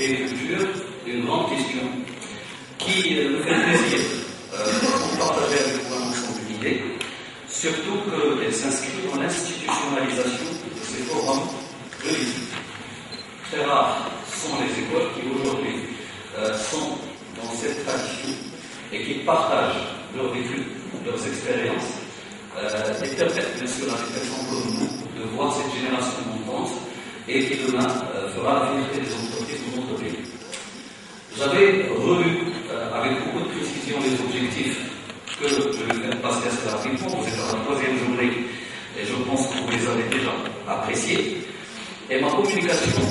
et culture, une grande question qui me fait plaisir de partager avec vous un ensemble d'idées, surtout qu'elle s'inscrit dans l'institutionnalisation de ces forums de vie. Très rares sont les écoles qui aujourd'hui sont dans cette tradition et qui partagent leur vécu, leurs expériences, et permettent bien sûr à des personnes comme nous de voir cette génération montante et qui demain fera la fierté des entreprises de notre pays. J'avais relu avec beaucoup de précision les objectifs que je vais faire passer assez rapidement. Vous êtes à la troisième journée et je pense que vous les avez déjà appréciés. Et ma communication,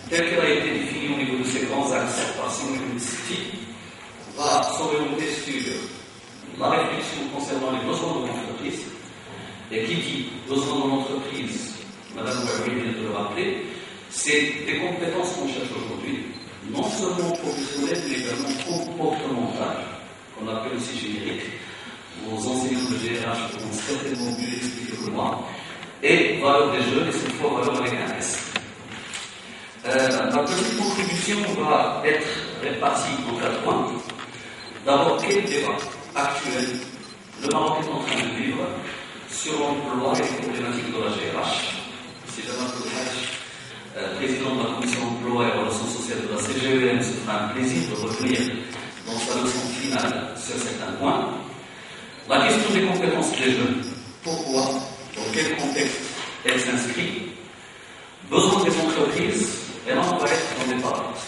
telle qu'elle a été définie au niveau de ces grands axes par Simon City, va s'orienter sur la réflexion concernant les besoins de l'entreprise. Et qui dit besoin de l'entreprise, Madame Wagner vient de le rappeler, c'est des compétences qu'on cherche aujourd'hui, non seulement professionnelles, mais également comportementales, qu'on appelle aussi génériques. Vos enseignants de GRH pourront certainement mieux l'expliquer que moi. Et valeur des jeunes, et cette fois valeur avec un S. Ma petite contribution va être répartie en 4 points. D'abord, quel débat actuel le Maroc est en train de vivre sur l'emploi et les problématiques de la GRH. C'est Bernard Haj, président de la commission emploi et relations sociales de la CGEM, se fera un plaisir de revenir dans sa leçon finale sur certains points. La question des compétences des jeunes. Pourquoi? Dans quel contexte elle s'inscrit? Besoin des entreprises, et là on va être dans des paramètres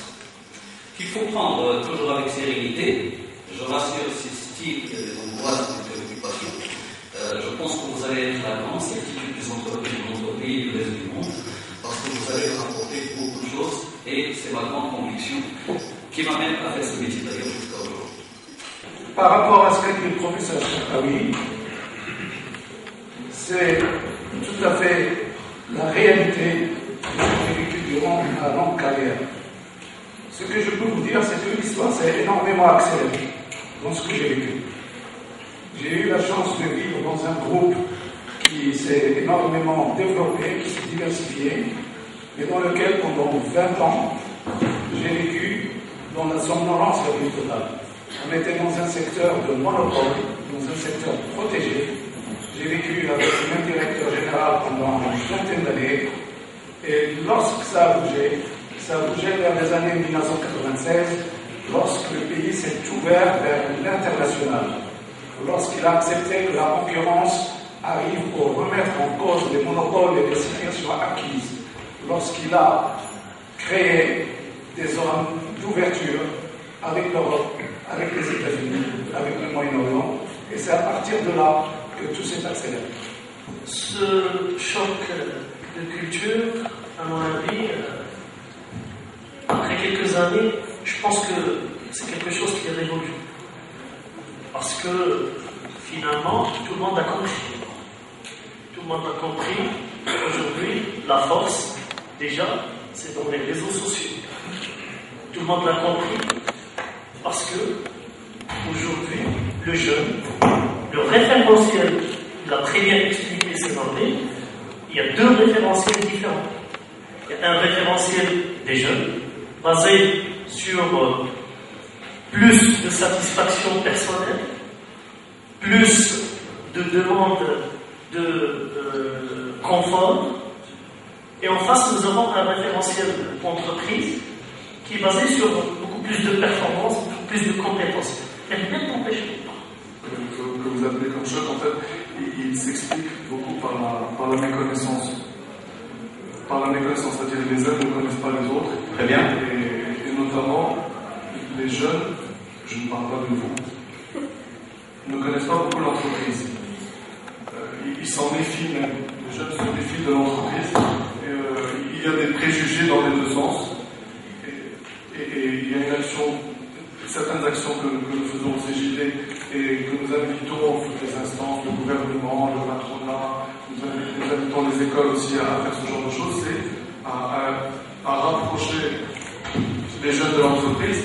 qu'il faut prendre toujours avec sérénité. Je rassure Steve qu'il y a des endroits de préoccupation. Je pense que vous allez être la grande certitude des entreprises de notre pays et du reste du monde, parce que vous allez rapporter beaucoup de choses, et c'est ma grande conviction qui m'amène à faire ce métier d'ailleurs jusqu'à aujourd'hui. Par rapport à ce qu'a dit le professeur Chakaoui, c'est tout à fait la réalité que j'ai vécue durant ma longue carrière. Ce que je peux vous dire, c'est que l'histoire s'est énormément accélérée dans ce que j'ai vécu. J'ai eu la chance de vivre dans un groupe qui s'est énormément développé, qui s'est diversifié, mais dans lequel, pendant 20 ans, j'ai vécu dans la somnolence la plus totale. On était dans un secteur de monopole, dans un secteur protégé. J'ai vécu avec le même directeur général pendant une vingtaine d'années, et lorsque ça a bougé vers les années 1996, lorsque le pays s'est ouvert vers l'international, lorsqu'il a accepté que la concurrence arrive pour remettre en cause les monopoles et les situations acquises, lorsqu'il a créé des zones d'ouverture avec l'Europe, avec les États-Unis, avec le Moyen-Orient, et c'est à partir de là que tout s'est accéléré. Ce choc de culture, à mon avis, après quelques années, je pense que c'est quelque chose qui est révolu. Parce que finalement, tout le monde a compris. Tout le monde a compris qu'aujourd'hui, la force, déjà, c'est dans les réseaux sociaux. Tout le monde l'a compris parce que aujourd'hui, le jeune, le référentiel, il a très bien expliqué ses années, il y a 2 référentiels différents. Il y a un référentiel des jeunes, basé sur plus de satisfaction personnelle, plus de demandes de confort, et en face nous avons un référentiel d'entreprise qui est basé sur beaucoup plus de performance, beaucoup plus de compétences. Mais rien n'empêche pas. Que vous appelez comme choc, en fait, il s'explique beaucoup par la méconnaissance. Par la méconnaissance, c'est-à-dire les uns ne connaissent pas les autres. Très bien. Et notamment, les jeunes, je ne parle pas de vous, ne connaissent pas beaucoup l'entreprise. Ils s'en méfient même. Les jeunes se méfient de l'entreprise. Il y a des préjugés dans les 2 sens. Et il y a certaines actions que nous faisons au CJD et que nous invitons toutes les instances, le gouvernement, le patronat, nous invitons les écoles aussi à faire ce genre de choses, c'est à rapprocher les jeunes de l'entreprise.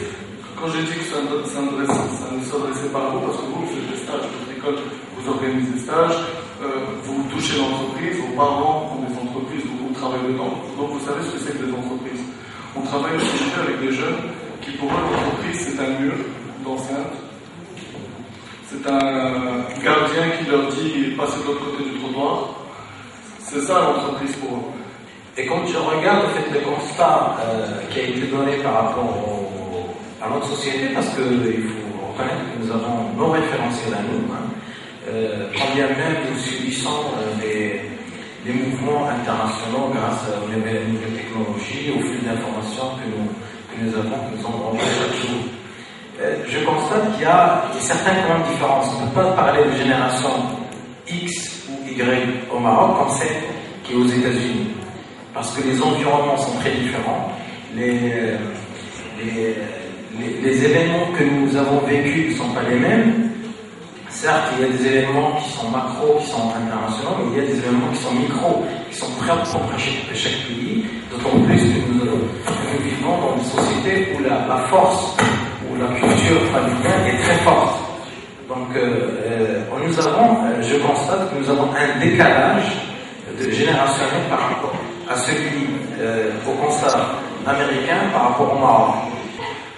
Quand j'ai dit que ça ne s'adressait pas à vous, parce que vous faites des stages, votre école vous organise des stages, vous touchez l'entreprise, vos parents ont des entreprises, vous travaillez dedans, donc vous savez ce que c'est que les entreprises. On travaille aussi avec des jeunes qui, pour eux, l'entreprise, c'est un mur d'enceinte. C'est un gardien qui leur dit passez de l'autre côté du trottoir. C'est ça l'entreprise pour eux. Et quand je regarde en fait, le constat qui a été donné par rapport à notre société, parce qu'il faut reconnaître que nous avons nos référentiels à nous, quand bien même nous subissons des mouvements internationaux grâce aux nouvelles technologies, au flux d'informations que nous avons chaque jour. Je constate qu'il y a certaines grandes différences. On ne peut pas parler de génération X ou Y au Maroc comme celle qui est aux États-Unis. Parce que les environnements sont très différents. Les événements que nous avons vécus ne sont pas les mêmes. Certes, il y a des événements qui sont macro, qui sont internationaux, mais il y a des événements qui sont micro, qui sont propres à chaque pays, d'autant plus que nous vivons dans une société où la force, où la culture familiale est très forte. Donc, je constate que nous avons un décalage générationnel par rapport à celui au constat américain par rapport au Maroc.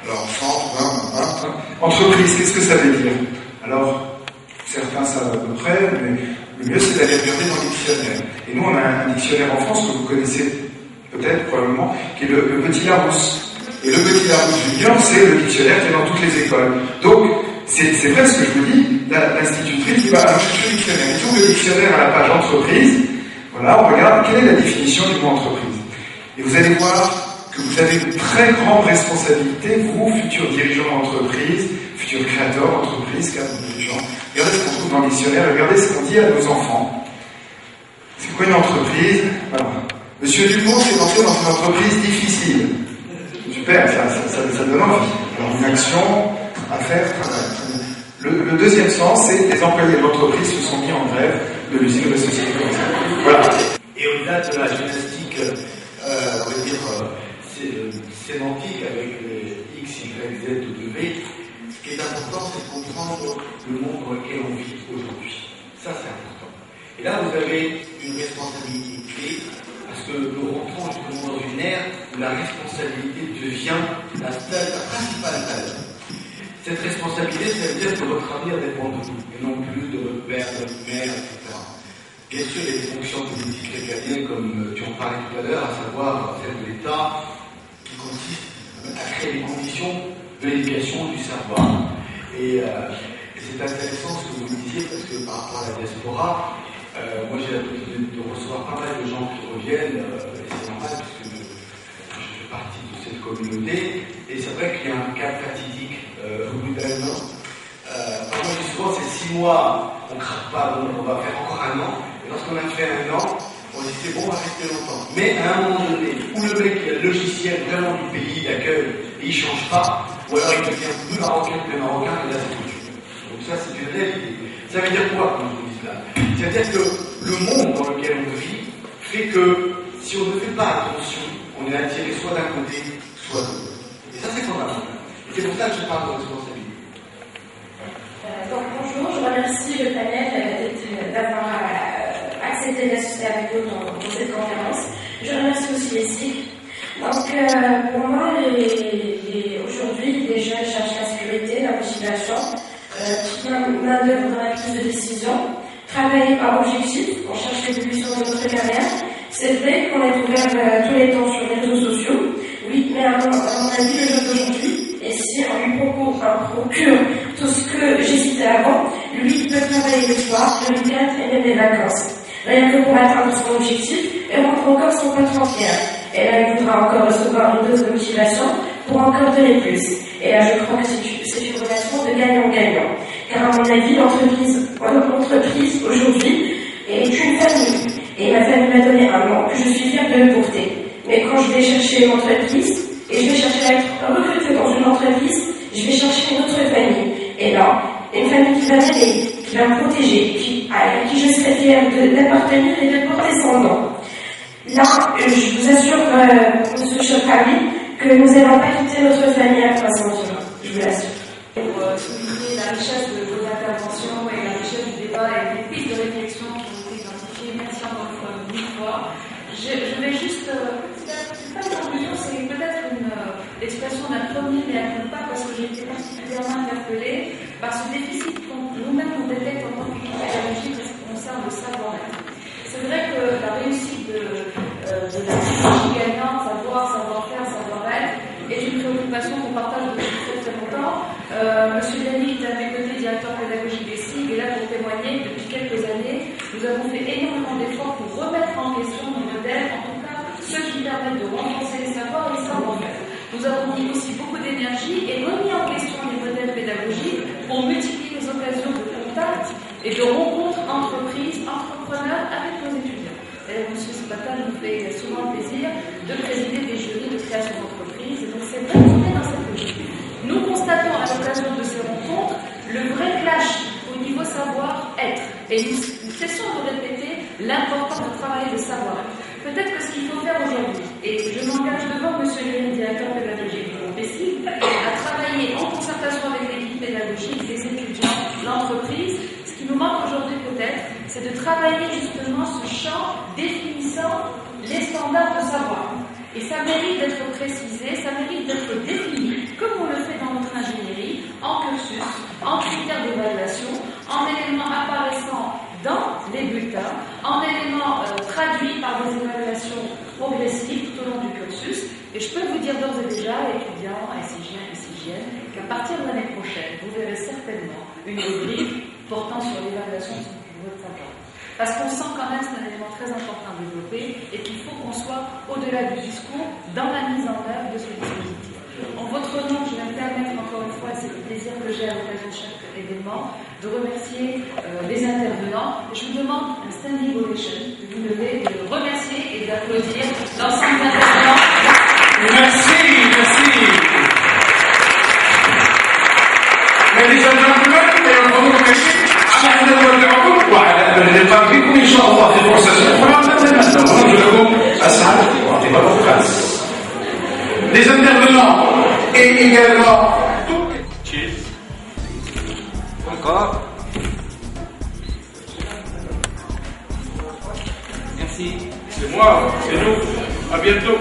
Alors, 100, 20, 20. Entreprise, qu'est-ce que ça veut dire? Alors, certains savent à peu près, mais le mieux c'est d'aller regarder dans le dictionnaire. Et nous, on a un dictionnaire en France que vous connaissez peut-être, probablement, qui est le Petit Larousse. Et le Petit Larousse Junior, c'est le dictionnaire qui est dans toutes les écoles. Donc, c'est vrai ce que je vous dis, l'institutrice dit, alors chercher le dictionnaire. Il trouve le dictionnaire à la page entreprise. Voilà, on regarde quelle est la définition du mot entreprise. Et vous allez voir que vous avez une très grande responsabilité, vous, futurs dirigeants d'entreprise, futurs créateurs d'entreprise, cadres dirigeants. Regardez ce qu'on trouve dans le dictionnaire, regardez ce qu'on dit à nos enfants. C'est quoi une entreprise? Voilà. Monsieur Dupont s'est lancé dans une entreprise difficile. Super, ça donne envie. Alors, une action à faire, travail. Le deuxième sens, c'est les employés de l'entreprise se sont mis en grève de l'usine de la société commerciale. Voilà. Et au-delà de la gymnastique, on va dire, sémantique avec les X, Y, Z, W, ce qui est important, c'est de comprendre le monde dans lequel on vit aujourd'hui. Ça, c'est important. Et là, vous avez une responsabilité clé, parce que nous rentrons justement dans une ère où la responsabilité devient la principale valeur. Cette responsabilité, ça veut dire que votre avenir dépend de vous, et non plus de votre père, de votre mère, etc. Bien sûr, il y a des fonctions politiques régaliennes, comme tu en parlais tout à l'heure, à savoir celle de l'État, qui consiste à créer les conditions de l'éducation du savoir. Et c'est intéressant ce que vous me disiez, parce que par rapport à la diaspora, moi j'ai l'habitude de recevoir pas mal de gens qui reviennent, et c'est normal, parce que je fais partie de cette communauté, et c'est vrai qu'il y a un cas fatidique au bout d'un an. Moi je dis souvent, c'est 6 mois, on ne craque pas, bon, on va faire encore un an. Et lorsqu'on a fait un an, on dit c'est bon, on va rester longtemps. Mais à un moment donné, où le mec qui a le logiciel vraiment du pays d'accueil et il ne change pas, ou alors il devient plus marocain que le marocain, et là c'est foutu. Donc ça c'est une réalité. Ça veut dire quoi, comme je vous dis là? C'est-à-dire que le monde dans lequel on vit fait que si on ne fait pas attention, on est attiré soit d'un côté, soit de l'autre. Et ça c'est fondamental. Et c'est pour ça que je parle de responsabilité. Donc bonjour, je remercie le panel d'avoir accepté d'assister avec nous dans cette conférence. Je remercie aussi les SIC. Donc pour moi, aujourd'hui, les jeunes cherchent la sécurité, la motivation, main-d'œuvre dans la prise de décision, travailler par objectif, on cherche l'évolution de notre carrière. C'est vrai qu'on est ouvert tous les temps sur les réseaux sociaux, oui, mais à mon avis, le jeune d'aujourd'hui, et si on lui procure tout ce que j'ai cité avant, lui, il peut travailler le soir, le week-end et même les vacances. Rien que pour atteindre son objectif et rendre encore son patron fier. Et là, il voudra encore recevoir une dose de motivation pour encore donner plus. Et là, je crois que c'est une relation de gagnant-gagnant. Car à mon avis, l'entreprise aujourd'hui est une famille. Et ma famille m'a donné un nom que je suis fière de le porter. Mais quand je vais chercher une entreprise, et je vais chercher à être recrutée dans une entreprise, je vais chercher une autre famille. Et là, une famille qui va m'aider, qui va me protéger, à qui je serai fière d'appartenir et de porter son nom. Là, je vous assure, M. Chokari, que nous n'allons pas quitter notre famille à 300 jours. Je vous l'assure. Pour souligner la richesse de vos interventions et la richesse du débat et des pistes de réflexion qui ont été identifiées, merci encore une fois. Je vais juste, c'est pas une conclusion, c'est peut-être une l'expression d'un premier mea culpa parce que j'ai été particulièrement interpellée par ce déficit qu'on nous-mêmes on détecte en tant qu'équipe pédagogique en ce qui concerne le savoir-être. C'est vrai que la réussite de la pédagogie gagnante, savoir-faire, savoir-être, est une préoccupation qu'on partage depuis très très longtemps. Monsieur Dany est à mes côtés, directeur pédagogique des SIG, et là pour témoigner, depuis quelques années, nous avons fait énormément d'efforts pour remettre en question nos modèles, en tout cas ceux qui permettent de renforcer les savoirs et les savoir-faire. Nous avons mis aussi beaucoup d'énergie et remis en question les modèles pédagogiques pour multiplier les occasions de contact et de rencontres entreprises, entrepreneurs avec nos étudiants. D'ailleurs, M. Spata nous fait souvent le plaisir de présider des jurys de création d'entreprise. Et donc, c'est vrai qu'on est dans cette logique. Nous constatons à l'occasion de ces rencontres le vrai clash au niveau savoir-être. Et nous cessons de répéter l'importance de travailler le savoir-être. Peut-être que ce qu'il faut faire aujourd'hui, et je m'engage devant M. le directeur pédagogique du groupe PECI, à travailler en concertation avec l'équipe pédagogique, les étudiants, l'entreprise. Ce qui nous manque aujourd'hui peut-être, c'est de travailler justement ce champ définissant les standards de savoir. Et ça mérite d'être précisé, ça mérite d'être défini, comme on le fait dans notre ingénierie, en cursus, en critères d'évaluation, en éléments apparaissant dans les bulletins, en éléments traduits par des évaluations progressives tout au long du cursus. Et je peux vous dire d'ores et déjà, étudiants, SIGiens et SIGiennes, qu'à partir de l'année prochaine, vous verrez certainement une rubrique portant sur l'évaluation de votre savoir. Parce qu'on sent quand même que c'est un élément très important à développer et qu'il faut qu'on soit au-delà du discours dans la mise en œuvre de ce dispositif. En votre nom, je vais me permettre encore une fois, c'est le plaisir que j'ai à l'occasion de chaque événement, de remercier les intervenants. Je vous demande un standing ovation, de vous lever, de remercier et d'applaudir l'ensemble des intervenants. Merci. Ladies and gentlemen, وعلى أن نلقى بكم إن شاء الله في فرصة أخرى نتمنى لكم أسعد وأطيب الأوقات. Les intervenants et également Cheers. Encore. Merci. c'est moi, c'est nous. À bientôt.